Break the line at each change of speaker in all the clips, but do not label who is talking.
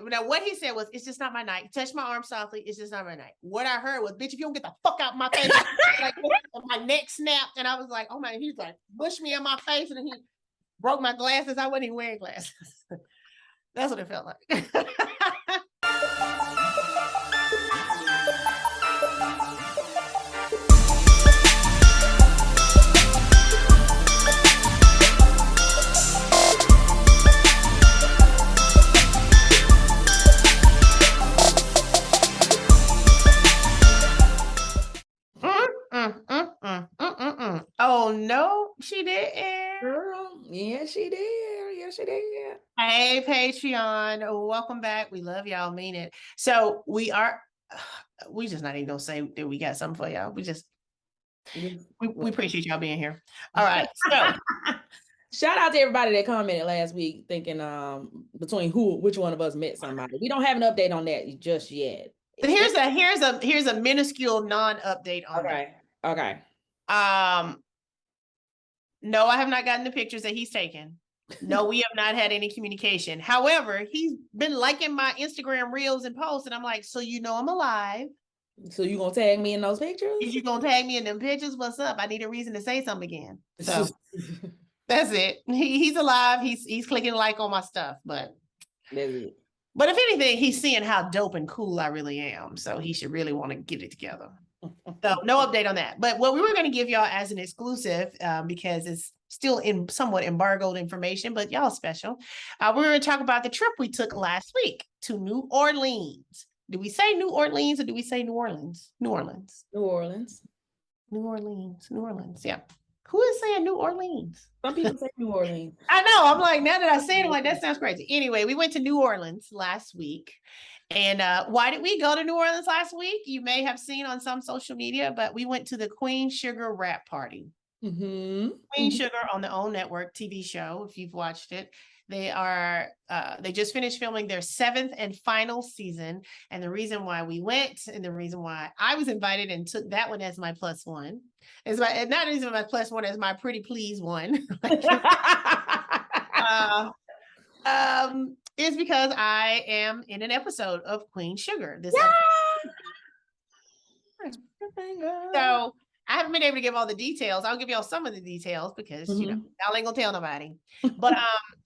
Now, what he said was, "It's just not my night. Touch my arm softly. It's just not my night." What I heard was, "Bitch, if you don't get the fuck out my face," like my neck snapped, and I was like, "Oh my!" He's like, "Push me in my face," and then he broke my glasses. I wasn't even wearing glasses. That's what it felt like. Oh no, she didn't.
Girl, yeah, she did. Yeah, she did.
Hey, Patreon, welcome back. We love y'all, mean it. So we just not even gonna say that we got something for y'all. We appreciate y'all being here. All right, so
shout out to everybody that commented last week thinking which one of us met somebody. We don't have an update on that just yet.
Here's a minuscule non-update on that.
Okay.
No, I have not gotten the pictures that he's taken. No, we have not had any communication. However, he's been liking my Instagram reels and posts, and I'm like, so you know I'm alive.
So you gonna tag me in those pictures?
Is you gonna tag me in them pictures? What's up? I need a reason to say something again. So that's it. He's alive. He's clicking like on my stuff, but
that's it.
But if anything, he's seeing how dope and cool I really am. So he should really want to get it together. So no update on that. But what we were going to give y'all as an exclusive, because it's still in somewhat embargoed information, but y'all special. We're going to talk about the trip we took last week to New Orleans. Do we say New Orleans or do we say New Orleans? New Orleans.
New Orleans.
New Orleans. New Orleans. Yeah. Who is saying New Orleans?
Some people say New Orleans.
I know. I'm like, now that I say it, I'm like, that sounds crazy. Anyway, we went to New Orleans last week. And why did we go to New Orleans last week? You may have seen on some social media, but we went to the Queen Sugar Rap Party.
Mm-hmm.
Queen Sugar on the OWN Network TV show, if you've watched it. They just finished filming their 7th and final season. And the reason why we went and the reason why I was invited and took that one as my +1 is not even my +1 as my pretty please one. Is because I am in an episode of Queen Sugar. So I haven't been able to give all the details. I'll give y'all some of the details because y'all ain't gonna tell nobody. But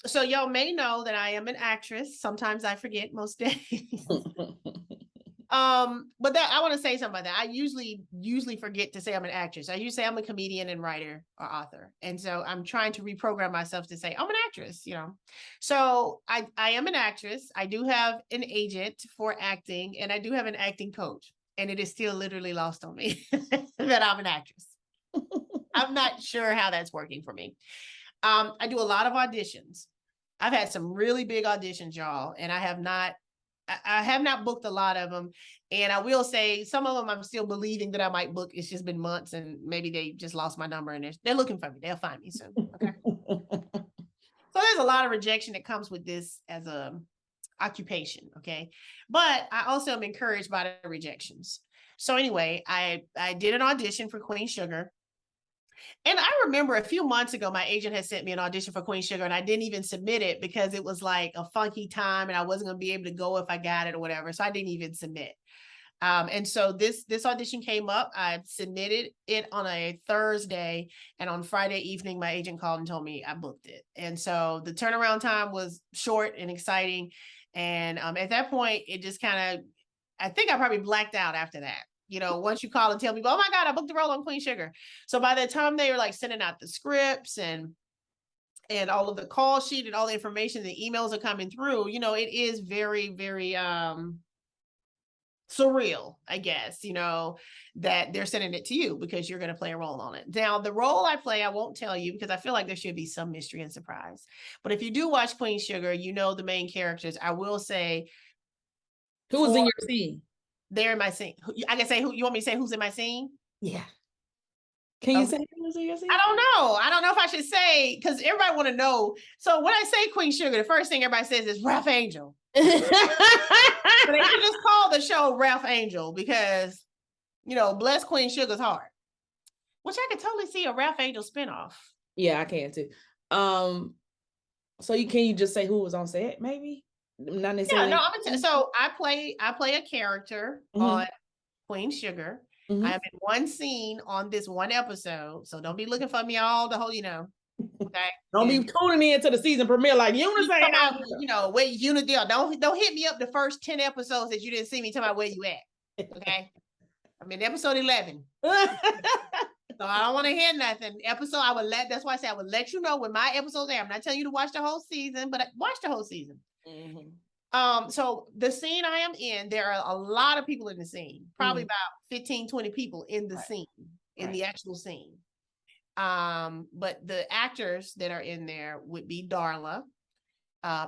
so y'all may know that I am an actress. Sometimes I forget, most days. But that I want to say something about that. I usually forget to say I'm an actress. I usually say I'm a comedian and writer or author. And so I'm trying to reprogram myself to say I'm an actress, So I am an actress. I do have an agent for acting, and I do have an acting coach. And it is still literally lost on me that I'm an actress. I'm not sure how that's working for me. I do a lot of auditions. I've had some really big auditions, y'all, and I have not booked a lot of them. And I will say some of them I'm still believing that I might book. It's just been months and maybe they just lost my number and they're looking for me. They'll find me soon. Okay. So there's a lot of rejection that comes with this as a occupation. Okay. But I also am encouraged by the rejections. So anyway, I did an audition for Queen Sugar. And I remember a few months ago, my agent had sent me an audition for Queen Sugar and I didn't even submit it because it was like a funky time and I wasn't going to be able to go if I got it or whatever. So I didn't even submit. And so this audition came up. I submitted it on a Thursday, and on Friday evening, my agent called and told me I booked it. And so the turnaround time was short and exciting. And at that point, it just I think I probably blacked out after that. Once you call and tell me, oh my God, I booked the role on Queen Sugar. So by the time they were like sending out the scripts and all of the call sheet and all the information, the emails are coming through, it is very, very, surreal, I guess, that they're sending it to you because you're going to play a role on it. Now, the role I play, I won't tell you because I feel like there should be some mystery and surprise. But if you do watch Queen Sugar, the main characters. I will say,
who was in your scene?
They're in my scene. I can say who you want me to say who's in my scene?
Yeah. Can you say who's in your scene?
I don't know. I don't know if I should say because everybody want to know. So when I say Queen Sugar, the first thing everybody says is Ralph Angel. So they can just call the show Ralph Angel because, bless Queen Sugar's heart, which I could totally see a Ralph Angel spinoff.
Yeah, I can too. So can you just say who was on set, maybe? not
Yeah,
necessarily.
no, so I play a character on Queen Sugar. I am in one scene on this one episode, so don't be looking for me all the whole, okay.
Don't be tuning in to the season premiere like Eunice
Talking
ain't out.
about, where Unit deal. Don't hit me up the first 10 episodes that you didn't see me talking about where you at. Okay. I'm in episode 11. So I don't want to hear nothing. That's why I say I would let you know when my episodes are. I'm not telling you to watch the whole season, but watch the whole season. So the scene I am in, there are a lot of people in the scene, probably about 15, 20 people in the scene, in the actual scene. But the actors that are in there would be Darla,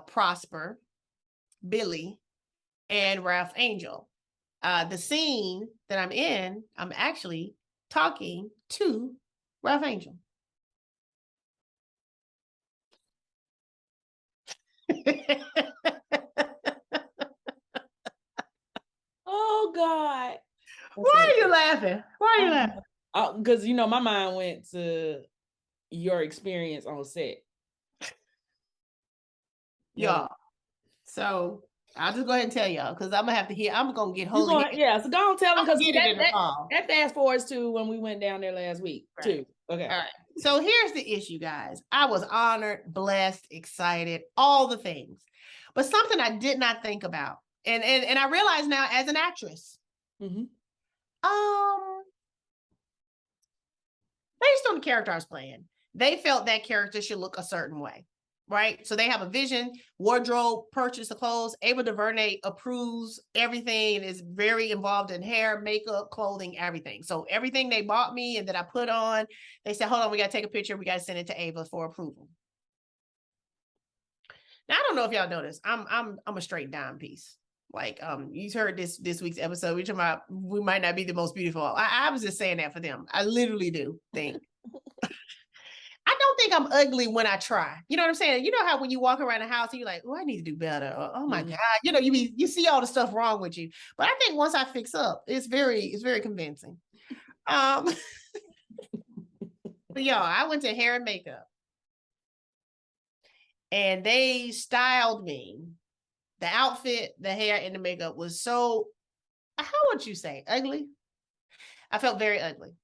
Prosper, Billy, and Ralph Angel. The scene that I'm in, I'm actually talking to Ralph Angel.
Oh God.
Why are you laughing? Why are you laughing?
Because my mind went to your experience on set.
Y'all. So I'll just go ahead and tell y'all because I'm gonna have to hear. I'm gonna get hold of it.
Yeah, so don't tell them because
that
fast forwards to when we went down there last week too. Okay.
All right. So here's the issue, guys. I was honored, blessed, excited, all the things, but something I did not think about, and I realize now as an actress, based on the character I was playing, they felt that character should look a certain way. Right. So they have a vision, wardrobe, purchase of clothes. Ava DuVernay approves everything and is very involved in hair, makeup, clothing, everything. So everything they bought me and that I put on, they said, hold on, we got to take a picture. We got to send it to Ava for approval. Now, I don't know if y'all know this. I'm a straight dime piece. Like, you heard this week's episode. We're talking about we might not be the most beautiful. I was just saying that for them. I literally do think. I don't think I'm ugly when I try. You know what I'm saying? You know how when you walk around the house and you're like, oh, I need to do better. Or, oh my God. You see all the stuff wrong with you. But I think once I fix up, it's very convincing. But y'all, I went to hair and makeup. And they styled me. The outfit, the hair, and the makeup was so, how would you say, ugly? I felt very ugly.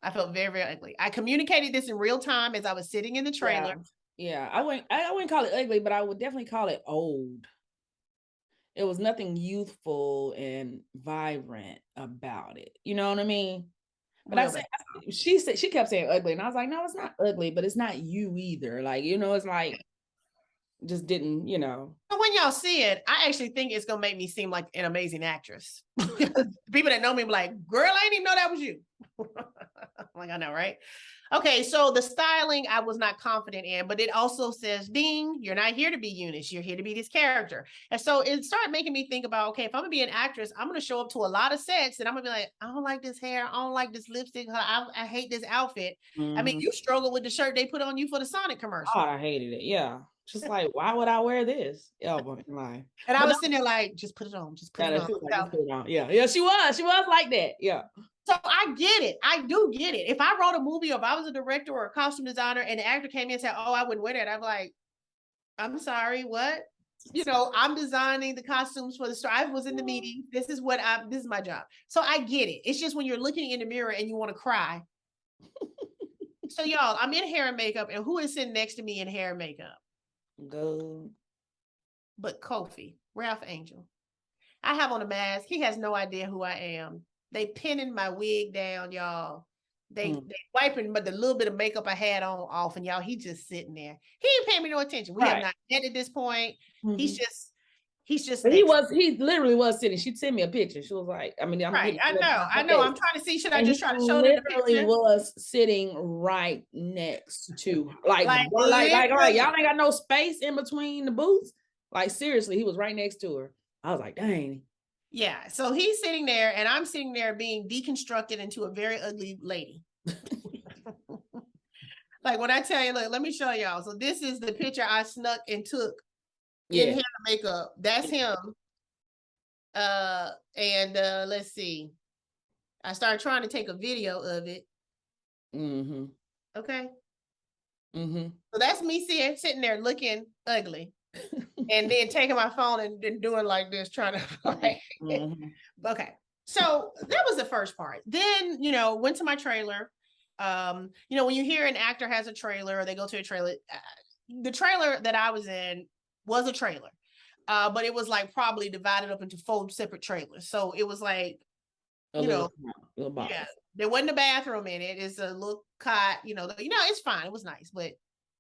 I felt very, very ugly. I communicated this in real time as I was sitting in the trailer.
Yeah. I wouldn't call it ugly, but I would definitely call it old. It was nothing youthful and vibrant about it. You know what I mean? But she kept saying ugly, and I was like, no, it's not ugly, but it's not you either. Like, it's like just didn't,
But when y'all see it, I actually think it's gonna make me seem like an amazing actress. People that know me be like, girl, I didn't even know that was you. Like, I know, right? Okay, so the styling I was not confident in, but it also says, ding, you're not here to be Eunice, you're here to be this character. And so it started making me think about, okay, if I'm gonna be an actress, I'm gonna show up to a lot of sets and I'm gonna be like, I don't like this hair, I don't like this lipstick, I hate this outfit. I mean, you struggle with the shirt they put on you for the Sonic commercial.
Oh, I hated it. Yeah. Just like, why would I wear this? And
I was sitting there like, just put it on, just put it on.
Just put it on. Yeah, she was like that. Yeah.
So I get it. I do get it. If I wrote a movie or if I was a director or a costume designer and the actor came in and said, oh, I wouldn't wear that, I'm like, I'm sorry, what? I'm designing the costumes for the story. I was in the meeting. This is my job. So I get it. It's just when you're looking in the mirror and you want to cry. So y'all, I'm in hair and makeup, and who is sitting next to me in hair and makeup?
Go.
But Kofi, Ralph Angel. I have on a mask. He has no idea who I am. They pinning my wig down, y'all. They wiping but the little bit of makeup I had on off, and y'all, he just sitting there. He ain't paying me no attention. We have not met at this point. He's just.
He literally was sitting. She sent me a picture. She was like, I mean,
I know. I'm trying to see. Should I just try to show them the picture?
Was sitting right next to like y'all ain't got no space in between the booths. Like seriously, he was right next to her. I was like, dang.
Yeah. So he's sitting there, and I'm sitting there being deconstructed into a very ugly lady. Like when I tell you, look, let me show y'all. So this is the picture I snuck and took. In hair and makeup. That's him. And let's see. I started trying to take a video of it. Okay. So that's me sitting there looking ugly. and then taking my phone and doing like this, trying to like, okay. So that was the first part. Then, went to my trailer. When you hear an actor has a trailer or they go to a trailer, the trailer that I was in was a trailer. But it was like probably divided up into 4 separate trailers. So it was like, little box. Yeah, there wasn't a bathroom in it. It's a little cot, it's fine. It was nice. But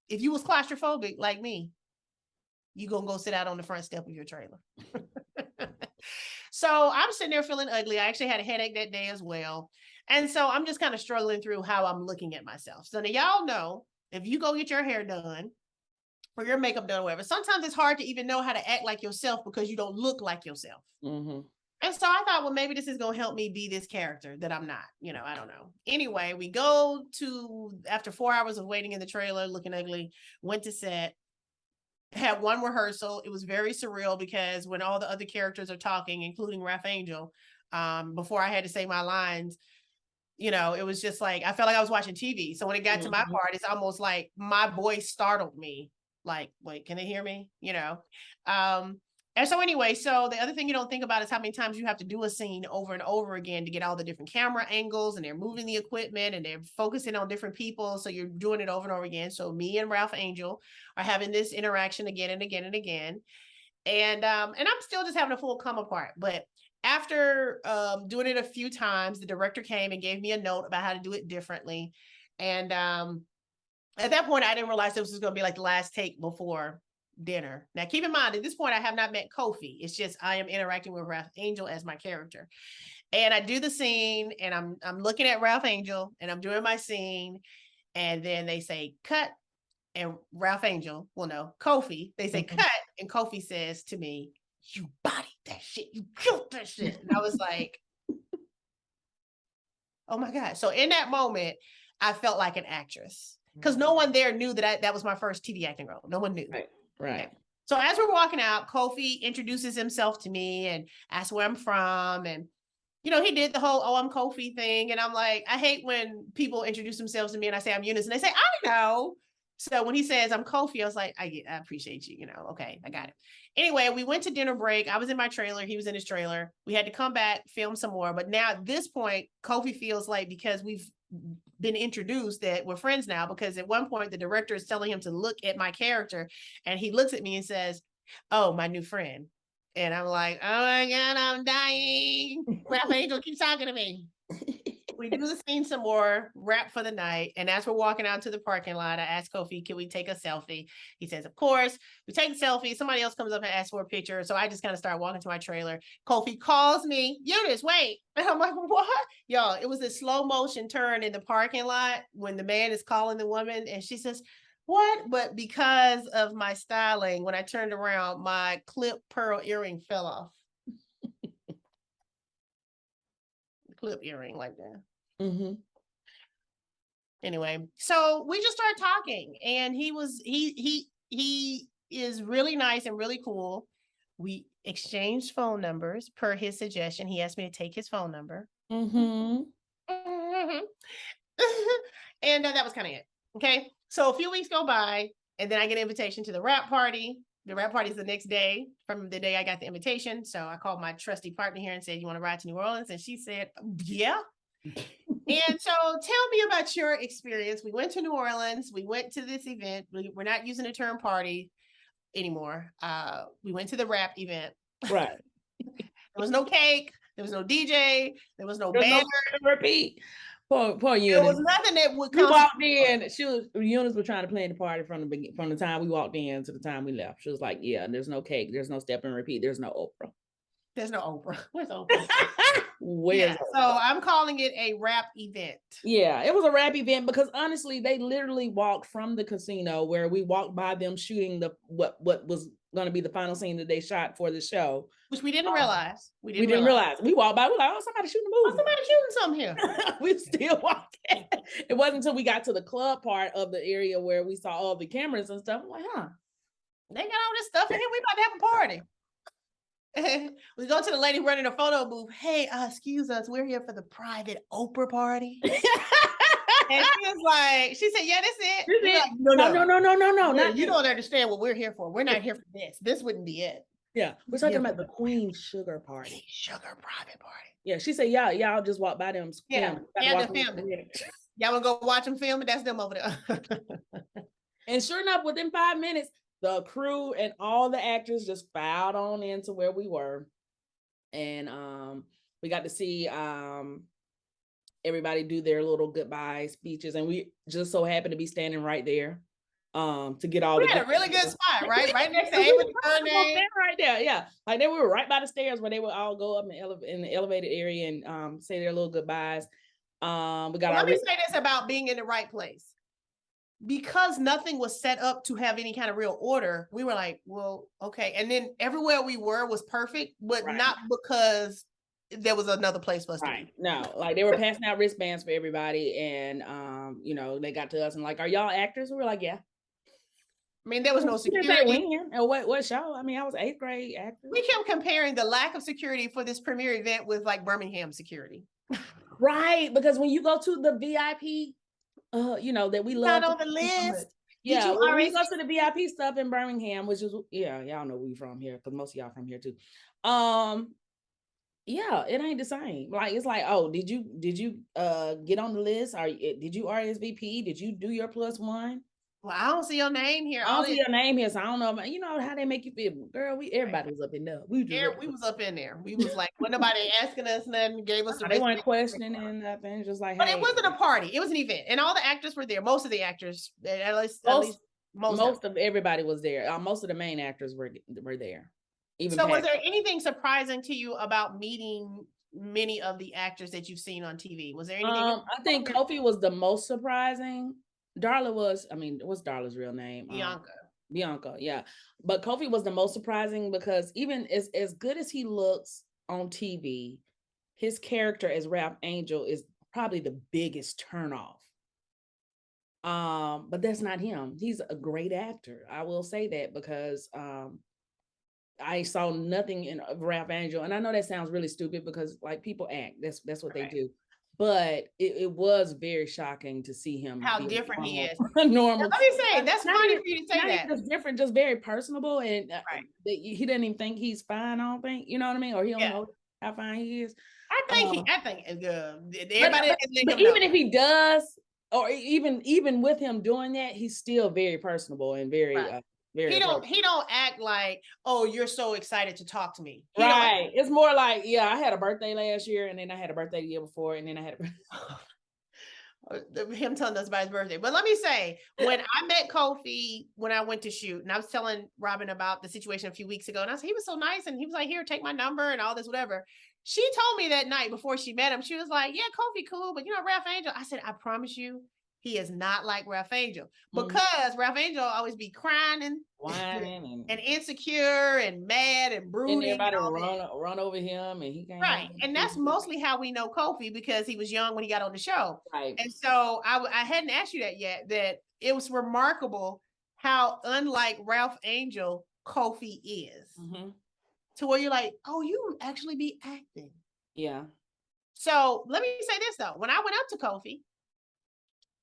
if you was claustrophobic like me, you gonna go sit out on the front step of your trailer. So I'm sitting there feeling ugly. I actually had a headache that day as well. And so I'm just kind of struggling through how I'm looking at myself. So now y'all know, if you go get your hair done or your makeup done or whatever, sometimes it's hard to even know how to act like yourself because you don't look like yourself. And so I thought, well, maybe this is going to help me be this character that I'm not, I don't know. Anyway, we go to, after 4 hours of waiting in the trailer, looking ugly, went to set, had one rehearsal. It was very surreal because when all the other characters are talking, including Ralph Angel, before I had to say my lines, it was just like, I felt like I was watching TV. So when it got to my part, it's almost like my voice startled me. Like, wait, can they hear me? And so anyway, so the other thing you don't think about is how many times you have to do a scene over and over again to get all the different camera angles, and they're moving the equipment and they're focusing on different people. So you're doing it over and over again. So me and Ralph Angel are having this interaction again and again and again. And I'm still just having a full come apart. But after doing it a few times, the director came and gave me a note about how to do it differently. And at that point, I didn't realize this was going to be like the last take before dinner. Now, keep in mind, at this point, I have not met Kofi. It's just I am interacting with Ralph Angel as my character. And I do the scene, and I'm looking at Ralph Angel, and I'm doing my scene. And then they say, cut. And Ralph Angel, well, no, Kofi, they say, cut. And Kofi says to me, you bodied that shit. You killed that shit. And I was like, oh my God. So in that moment, I felt like an actress because no one there knew that that was my first TV acting role. No one knew.
Right.
Okay. So as we're walking out, Kofi introduces himself to me and asks where I'm from. And, he did the whole, oh, I'm Kofi thing. And I'm like, I hate when people introduce themselves to me and I say, I'm Eunice. And they say, I know. So when he says I'm Kofi, I was like, I appreciate you, okay, I got it. Anyway, we went to dinner break. I was in my trailer. He was in his trailer. We had to come back, film some more. But now at this point, Kofi feels like, because we've been introduced, that we're friends now, because at one point the director is telling him to look at my character and he looks at me and says, oh, my new friend. And I'm like, oh my God, I'm dying. Ralph Angel keeps talking to me. We do the scene some more, wrap for the night. And as we're walking out to the parking lot, I asked Kofi, can we take a selfie? He says, of course. We take a selfie. Somebody else comes up and asks for a picture. So I just kind of start walking to my trailer. Kofi calls me, Eunice, wait. And I'm like, what? Y'all, it was a slow motion turn in the parking lot when the man is calling the woman. And she says, what? But because of my styling, when I turned around, my clip pearl earring fell off. Clip earring like that. Anyway, so we just started talking, and he is really nice and really cool. We exchanged phone numbers per his suggestion. He asked me to take his phone number. And that was kind of it. Okay. So a few weeks go by, and then I get an invitation to the rap party. The rap party is the next day from the day I got the invitation. So I called my trusty partner here and said, you want to ride to New Orleans? And she said, yeah. And so tell me about your experience. We went to New Orleans. We went to this event. We're not using the term party anymore. We went to the rap event.
Right.
There was no cake. There was no DJ. There was no banner.
No repeat. Poor Eunice.
There was nothing that would come.
We walked in. Eunice was trying to plan the party from the time we walked in to the time we left. She was like, yeah, there's no cake. There's no step and repeat. There's no Oprah.
There's no Oprah. Where's Oprah? Oprah? So I'm calling it a rap event.
Yeah, it was a rap event because honestly, they literally walked from the casino where we walked by them shooting what was going to be the final scene that they shot for the show,
which we didn't realize. We
didn't realize. We walked by. We're like, oh, somebody's shooting a movie.
Oh, somebody's shooting something here.
We still walking. It wasn't until we got to the club part of the area where we saw all the cameras and stuff. I'm like, huh?
They got all this stuff in here. We about to have a party. We go to the lady running a photo booth. Hey, excuse us. We're here for the private Oprah party. And she was like, she said, yeah, that's it.
This
We were
it.
like, no, no,
No, not
you
this.
don't understand what we're here for. We're not here for this. This wouldn't be it.
Yeah, we're talking about the Queen Sugar Party.
Sugar private party.
Yeah, she said, yeah, y'all just walk by them.
Yeah,
Yeah,
the family. Y'all wanna go watch them film? That's them over there.
And sure enough, within 5 minutes, the crew and all the actors just filed on into where we were. And we got to see everybody do their little goodbye speeches. And we just so happened to be standing right there to get all
we had a really good spot, right? Right next to Ava DuVernay.
Right there, yeah. Like we were right by the stairs where they would all go up in the elevated area and say their little goodbyes.
Let me say this about being in the right place. Because nothing was set up to have any kind of real order, we were like, well, okay. And then everywhere we were was perfect, but not because there was another place for us to be.
No, like they were passing out wristbands for everybody. And, you know, they got to us and like, are y'all actors? We were like, yeah.
I mean, there was no security.
And what show? I mean, I was 8th grade actor.
We kept comparing the lack of security for this premiere event with like Birmingham security.
Right, because when you go to the VIP, you know, that we love.
Not on the list.
Yeah, when we go to the VIP stuff in Birmingham, which is, yeah, y'all know we from here because most of y'all from here too. Yeah, it ain't the same. Like, it's like, oh, did you get on the list? Or did you RSVP? Did you do your +1?
Well, I don't see your name here.
I don't see your name here, so I don't know. You know how they make you feel, girl. Everybody was up in there. We
was up in there. We was like, when nobody asking us nothing, gave us.
They weren't questioning and nothing. Just like,
but hey. It wasn't a party. It was an event, and all the actors were there. Most of the actors, at least most of
everybody was there. Most of the main actors were there.
So, was there anything surprising to you about meeting many of the actors that you've seen on TV? Was there anything?
I think Kofi was the most surprising. Darla was, I mean, what's Darla's real name? Bianca, yeah. But Kofi was the most surprising because even as good as he looks on TV, his character as Ralph Angel is probably the biggest turnoff. But that's not him. He's a great actor. I will say that because I saw nothing in Ralph Angel. And I know that sounds really stupid because like people act, that's what they do. But it was very shocking to see him.
How different he is.
Normal.
Let me say, that's funny for you to say that.
Just different, just very personable. And he doesn't even think he's fine, I don't think. You know what I mean? Or he don't know how fine he is.
I think everybody.
But even if he does, or even with him doing that, he's still very personable and very
he don't act like, oh, you're so excited to talk to me.
Right. It's more like, yeah, I had a birthday last year, and then I had a birthday the year before, and then I had
him telling us about his birthday. But let me say, when I met Kofi when I went to shoot, and I was telling Robin about the situation a few weeks ago, and I said, he was so nice, and he was like, here, take my number and all this, whatever. She told me that night before she met him, she was like, yeah, Kofi cool, but you know, Ralph Angel. I said, I promise you, he is not like Ralph Angel, because Ralph Angel always be crying and whining and insecure and mad and brooding.
And everybody run over him, and he can't.
And that's mostly how we know Kofi, because he was young when he got on the show.
Right.
And so I hadn't asked you that yet. That it was remarkable how unlike Ralph Angel Kofi is, to where you're like, oh, you actually be acting.
Yeah.
So let me say this though: when I went up to Kofi,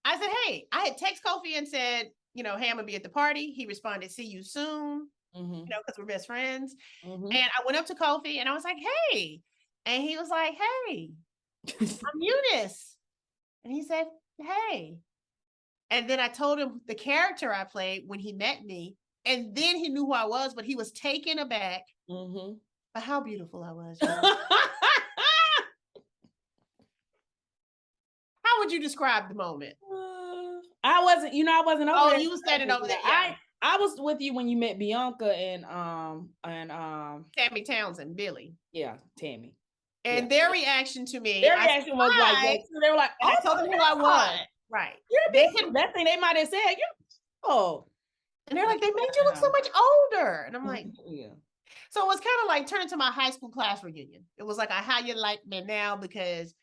I said, hey, I had texted Kofi and said, you know, hey, I'm gonna be at the party. He responded, see you soon, you know, because we're best friends. And I went up to Kofi and I was like, hey. And he was like, hey, I'm Eunice. And he said, hey. And then I told him the character I played when he met me. And then he knew who I was, but he was taken aback by how beautiful I was. How would you describe the moment?
I wasn't over there.
Oh, you were standing over there.
Yeah. I was with you when you met Bianca and
Tammy Townsend, Billy.
Yeah, Tammy.
And their reaction to me.
Their reaction was like that. They were like,
I told them who I was. Right.
That thing they might have said,
and they're like, they made you look so much older. And I'm like, yeah. So it was kind of like turning to my high school class reunion. It was like, how you like me now, because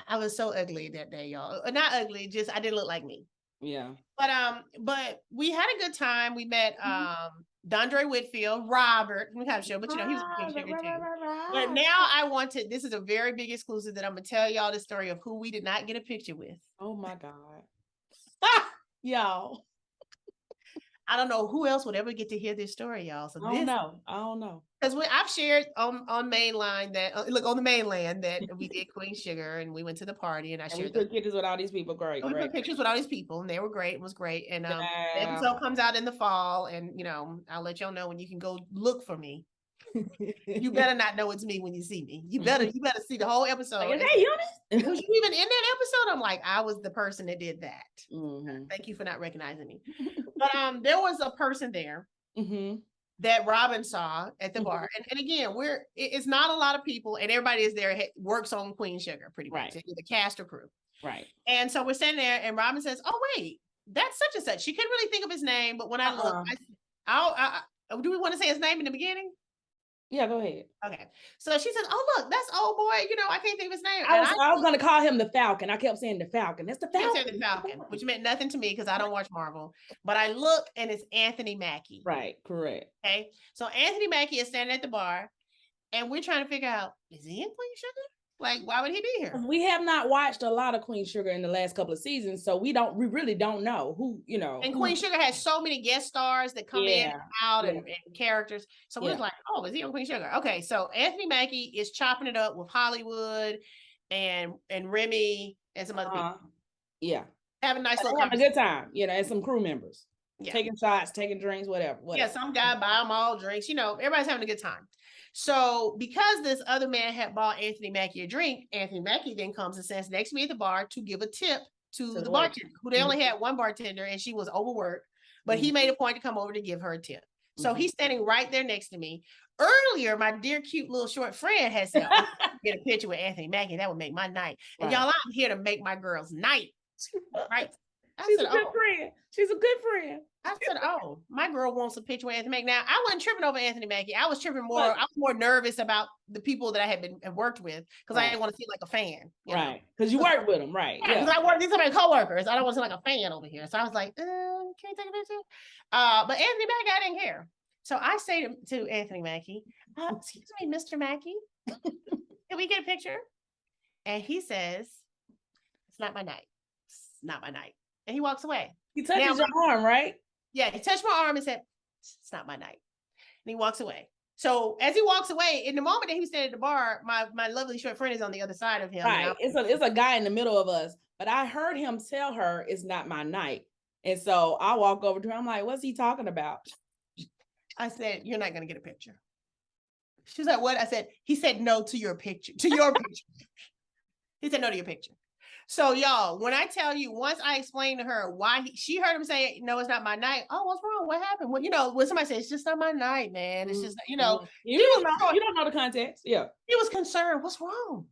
I was so ugly that day, y'all. Not ugly, just I didn't look like me.
Yeah.
But we had a good time. We met Dondre Whitfield, Robert, we have a show, but you know, he was a big sugar too. But now I want to, this is a very big exclusive that I'm gonna tell y'all the story of who we did not get a picture with.
Oh my God. Y'all.
I don't know who else would ever get to hear this story, y'all. So
I don't know.
Because I've shared on mainline that look on the mainland that we did Queen Sugar and we went to the party and I shared
we took pictures with all these people. Great.
We took pictures with all these people and they were great. It was great. And the episode comes out in the fall, and you know, I'll let y'all know when you can go look for me. You better not know it's me when you see me. You better see the whole episode.
Like, hey, Eunice?
Was you even in that episode? I'm like, I was the person that did that. Thank you for not recognizing me. But there was a person there that Robin saw at the bar. And again, it's not a lot of people, and everybody is there works on Queen Sugar pretty much, the cast or crew.
Right.
And so we're standing there, and Robin says, "Oh wait, that's such and such." She couldn't really think of his name, but when I look, do we want to say his name in the beginning?
Yeah, go ahead.
Okay. So she says, "Oh look, that's old boy. You know, I can't think of his name."
I was going to call him the Falcon. I kept saying the Falcon. That's the Falcon.
The Falcon, which meant nothing to me because I don't watch Marvel. But I look, and it's Anthony Mackie.
Right. Correct.
Okay. So Anthony Mackie is standing at the bar, and we're trying to figure out, is he in Queen Sugar? Like, why would he be here?
We have not watched a lot of Queen Sugar in the last couple of seasons, so we really don't know who, you know.
And Queen Sugar has so many guest stars that come in and out and characters. So we're like, oh, is he on Queen Sugar? Okay, so Anthony Mackie is chopping it up with Hollywood and Remy and some other people.
Yeah.
Having a nice little
having a good time, you know, and some crew members.
Yeah.
Taking shots, taking drinks, whatever.
Yeah, some guy buy them all drinks. You know, everybody's having a good time. So because this other man had bought Anthony Mackie a drink, Anthony Mackie then comes and stands next to me at the bar to give a tip to the bartender, who they only had one bartender and she was overworked, but he made a point to come over to give her a tip. So he's standing right there next to me. Earlier, my dear, cute little short friend had said, oh, get a picture with Anthony Mackie. That would make my night. And y'all, I'm here to make my girl's night. Right?
She's a good friend. She's a good friend.
I said, oh, my girl wants a picture with Anthony Mackie. Now, I wasn't tripping over Anthony Mackie. I was tripping more. I was more nervous about the people that I had worked with because I didn't want to seem like a fan.
Right. Because you worked with them, right?
Because I worked with some of my coworkers. I don't want to seem like a fan over here. So I was like, can you take a picture? But Anthony Mackie, I didn't care. So I say to Anthony Mackie, excuse me, Mr. Mackie, can we get a picture? And he says, it's not my night. It's not my night. And he walks away.
He touches your arm, right?
Yeah, he touched my arm and said, it's not my night. And he walks away. So as he walks away, in the moment that he was standing at the bar, my lovely short friend is on the other side of him.
Right. It's a guy in the middle of us. But I heard him tell her it's not my night. And so I walk over to her. I'm like, what's he talking about?
I said, you're not going to get a picture. She's like, what? I said, he said no to your picture, to your picture. He said no to your picture. So y'all, when I tell you, once I explained to her why she heard him say, no, it's not my night. Oh, what's wrong? What happened? Well, you know, when somebody says it's just not my night, man. It's just, you know,
you don't know the context. Yeah.
He was concerned. What's wrong?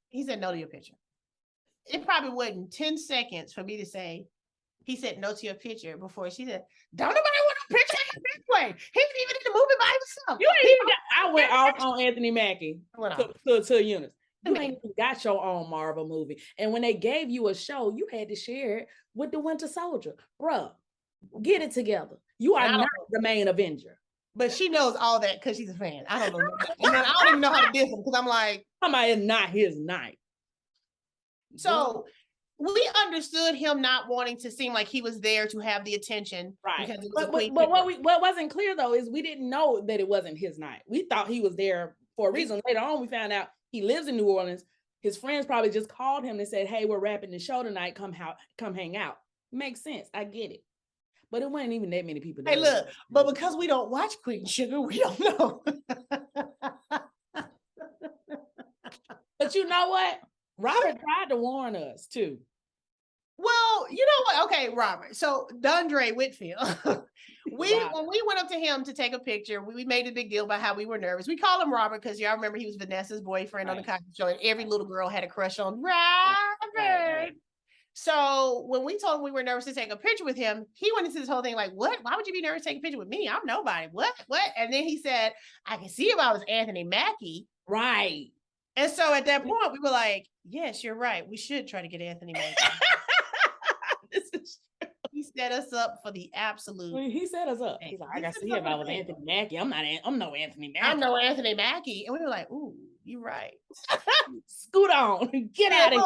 He said no to your picture. It probably wasn't 10 seconds for me to say, he said no to your picture before she said, don't nobody want a picture this way. He ain't even in the movie by himself.
You ain't even I went off on Anthony Mackie to Eunice. You ain't even got your own Marvel movie. And when they gave you a show, you had to share it with the Winter Soldier. Bruh, get it together. You are not the main Avenger.
But she knows all that because she's a fan. I don't know. And then I don't even know how to diss him because I'm like,
somebody is not his night.
So we understood him not wanting to seem like he was there to have the attention.
Right. But what wasn't clear though is we didn't know that it wasn't his night. We thought he was there for a reason. Later on, we found out he lives in New Orleans. His friends probably just called him and said, hey, we're wrapping the show tonight. Come hang out. Makes sense. I get it. But it wasn't even that many people.
Hey, look, but because we don't watch Queen Sugar, we don't know.
But you know what? Robert tried to warn us too.
Well, you know what? Okay, Robert. So Dondre Whitfield, when we went up to him to take a picture, we made a big deal about how we were nervous. We call him Robert because y'all remember he was Vanessa's boyfriend on the Cosby Show, and every little girl had a crush on Robert. So when we told him we were nervous to take a picture with him, he went into this whole thing like, what? Why would you be nervous to take a picture with me? I'm nobody. What? And then he said, I can see if I was Anthony Mackie.
Right.
And so at that point, we were like, yes, you're right. We should try to get Anthony Mackie.
This is
set us up for the absolute.
He set us up. He's like, I got to see if I was Anthony Mackie. I'm no Anthony Mackie.
I'm no Anthony Mackie. And we were like, ooh, you're right.
Scoot on. Get out of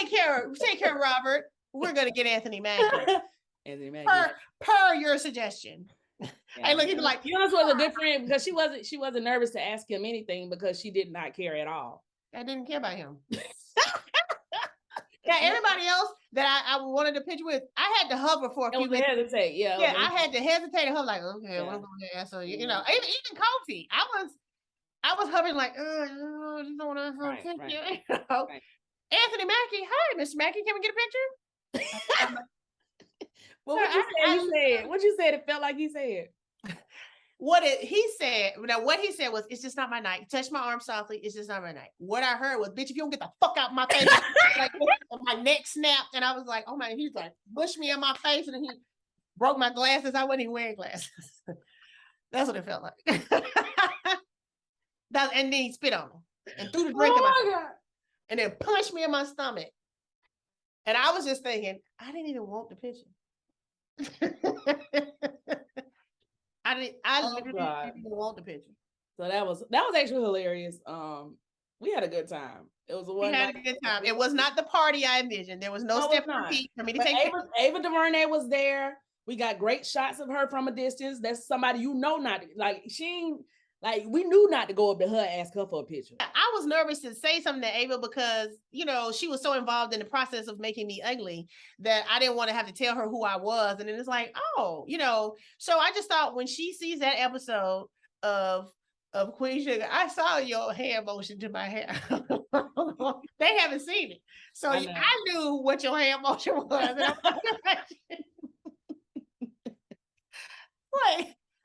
here. Take care, Robert. We're gonna get Anthony Mackie.
Anthony Mackie.
Per your suggestion. Yeah. I look at like
Eunice was a good friend because she wasn't nervous to ask him anything because she did not care at all.
I didn't care about him. Yeah, everybody else that I wanted to picture with, I had to hover for a few minutes.
Hesitate, yeah.
Yeah, I had to hesitate and hover like, okay, what am I going to ask? So you know, even Kofi, I was hovering like, I just don't want to picture. You know? Right. Anthony Mackie, hi, Mr. Mackie, can we get a picture?
Well, what you said? It felt like he said.
He said was, it's just not my night. Touch my arm softly. It's just not my night. What I heard was, bitch, if you don't get the fuck out my face, like my neck snapped. And I was like, oh my, he's like, push me in my face. And then he broke my glasses. I wasn't even wearing glasses. That's what it felt like. And then he spit on him and threw the drink in my God. And then punched me in my stomach. And I was just thinking, I didn't even want the picture. I literally didn't even want the picture.
So that was actually hilarious. We had a good time. It was
we had a good time. It was not the party I envisioned. There was no step repeat for me to take.
Ava DuVernay was there. We got great shots of her from a distance. That's somebody not to, like. We knew not to go up to her and ask her for a picture.
I was nervous to say something to Ava because, she was so involved in the process of making me ugly that I didn't want to have to tell her who I was. And then it's like, so I just thought when she sees that episode of Queen Sugar, I saw your hand motion to my hair. They haven't seen it. So I knew what your hand motion was.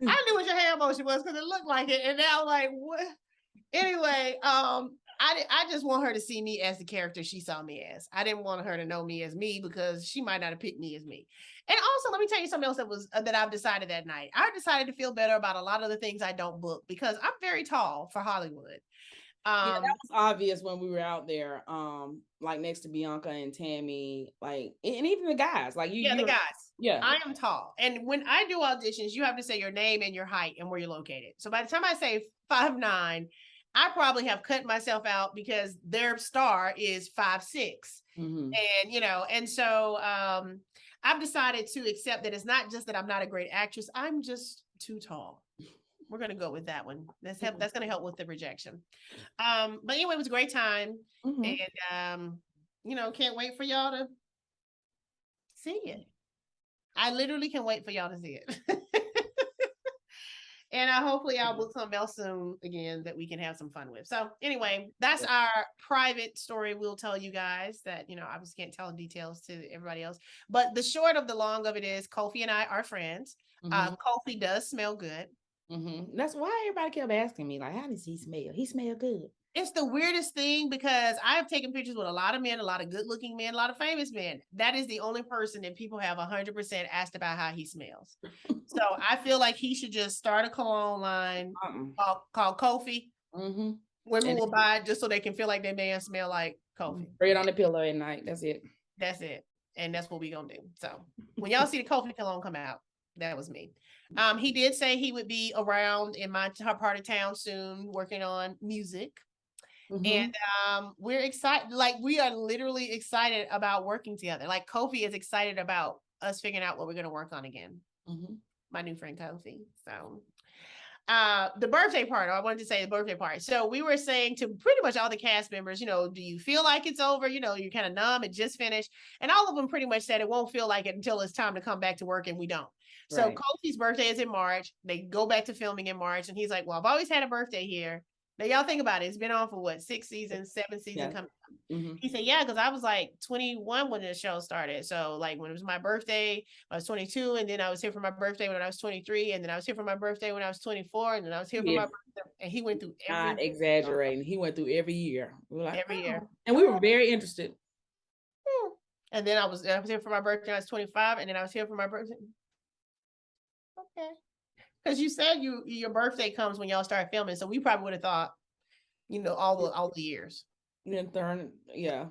I knew what your hand motion was because it looked like it. And now like, what? Anyway, I just want her to see me as the character she saw me as. I didn't want her to know me as me because she might not have picked me as me. And also, let me tell you something else that I've decided that night. I decided to feel better about a lot of the things I don't book because I'm very tall for Hollywood.
That was obvious when we were out there, like next to Bianca and Tammy, like, and even the guys, like the guys. Yeah,
I am tall, and when I do auditions, you have to say your name and your height and where you're located. So by the time I say 5'9", I probably have cut myself out because their star is 5'6", and and so I've decided to accept that it's not just that I'm not a great actress; I'm just too tall. We're going to go with that one. That's going to help with the rejection. But anyway, it was a great time. And, can't wait for y'all to see it. I literally can wait for y'all to see it. And hopefully I'll book something else soon again that we can have some fun with. So anyway, that's our private story. We'll tell you guys that, I just can't tell details to everybody else. But the short of the long of it is Kofi and I are friends. Kofi does smell good.
That's why everybody kept asking me, like, how does he smell? He smell good.
It's the weirdest thing because I've taken pictures with a lot of men, a lot of good looking men, a lot of famous men. That is the only person that people have 100% asked about how he smells. So I feel like he should just start a cologne line called Kofi. Women will buy it just so they can feel like their man smell like Kofi.
Spray it on the pillow at night. That's it.
And that's what we're going to do. So when y'all see the Kofi cologne come out, that was me. He did say he would be around in my part of town soon working on music. And we're excited. Like, we are literally excited about working together. Like, Kofi is excited about us figuring out what we're going to work on again. My new friend Kofi. So the birthday party, I wanted to say the birthday party. So we were saying to pretty much all the cast members, do you feel like it's over? You're kind of numb. It just finished. And all of them pretty much said it won't feel like it until it's time to come back to work, and we don't. So right. Kofi's birthday is in March. They go back to filming in March. And he's like, well, I've always had a birthday here. Now, y'all think about it. It's been on for what, 6 seasons, 7 seasons coming up. He said, yeah, because I was like 21 when the show started. So like when it was my birthday, I was 22. And then I was here for my birthday when I was 23. And then I was here for my birthday when I was 24. And then I was here for my birthday. And he went through every
Not exaggerating. He went through every year. We were like,
every year.
And we were very interested.
And then I was here for my birthday. I was 25. And then I was here for my birthday. Okay. Because you said your birthday comes when y'all start filming, so we probably would have thought, all the years.
Yeah.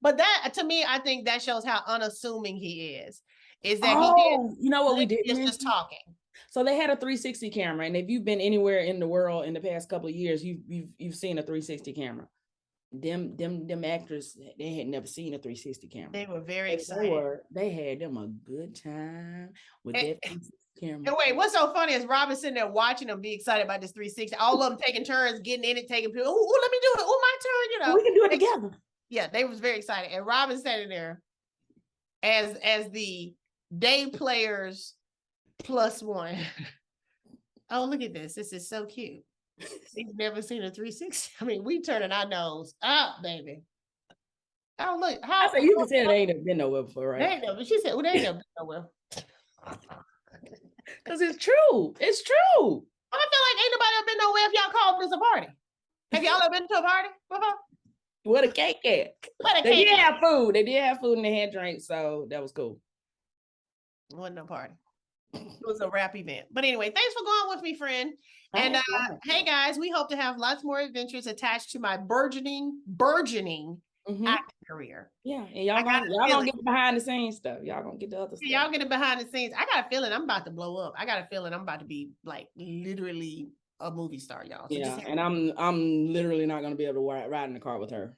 But that, to me, I think that shows how unassuming he is. Is that he did
Oh, you know what we didn't
is just
mention?
talking.
So they had a 360 camera, and if you've been anywhere in the world in the past couple of years, you've seen a 360 camera. Them actors, they had never seen a 360 camera.
They were very excited.
They had them a good time with that 360 camera.
And wait, what's so funny is Robin sitting there watching them be excited about this 360. All of them taking turns, getting in it, taking pills. Oh, let me do it. Oh, my turn. You know,
we can do it together.
Yeah, they was very excited. And Robin standing there as the day players +1. Oh, look at this. This is so cute. We've never seen a 360. I mean, we turning our nose up, baby. Oh, look.
I said, you can say they ain't been nowhere before, right?
They ain't never, she said, well, they ain't never been nowhere.
Because it's true. It's true.
I feel like ain't nobody ever been nowhere if y'all called this a party. Have y'all ever been to a party before?
Where the cake at? They did have food. They did have food and they had drinks, so that was cool.
It wasn't no party. It was a rap event. But anyway, thanks for going with me, friend. And hey guys, we hope to have lots more adventures attached to my burgeoning acting career.
Yeah, and y'all gonna get behind the scenes stuff. Y'all gonna get the other stuff.
Y'all get it behind the scenes. I got a feeling I'm about to blow up. I got a feeling I'm about to be like literally a movie star, y'all. So
yeah, and I'm literally not gonna be able to ride in the car with her.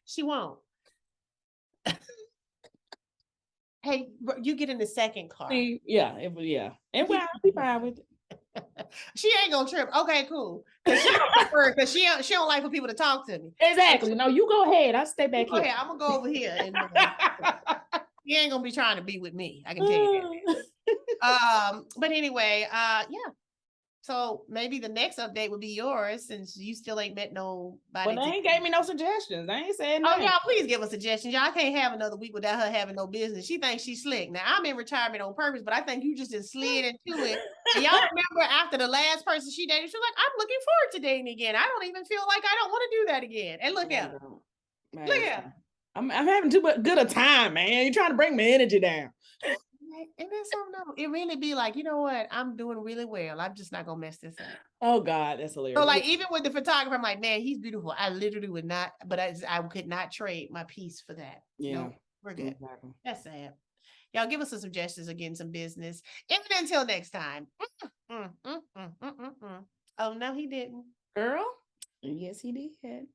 She won't. Hey, you get in the second car.
Yeah, and I'll be fine with it.
She ain't gonna trip. Okay, cool. Because she don't like for people to talk to me.
Exactly. No, you go ahead. I'll stay back here.
Okay, I'm gonna go over here. And he ain't gonna be trying to be with me. I can tell you that. But anyway, yeah. So maybe the next update would be yours since you still ain't met nobody.
Well, they ain't gave me no suggestions. They ain't saying nothing.
Oh, y'all, please give us suggestions. Y'all can't have another week without her having no business. She thinks she's slick. Now, I'm in retirement on purpose, but I think you just slid into it. And y'all remember after the last person she dated, she was like, I'm looking forward to dating again. I don't even feel like I don't want to do that again. And look at her. Look at her.
I'm having too good a time, man. You're trying to bring my energy down.
And then it really be like, you know what? I'm doing really well. I'm just not gonna mess this up.
Oh God, that's hilarious.
So like even with the photographer, I'm like, man, he's beautiful. I literally would not, but I could not trade my piece for that.
Yeah,
no, we're good.
Exactly.
That's sad. Y'all give us some suggestions again, some business. And until next time. Oh no, he didn't.
Girl. Yes, he did.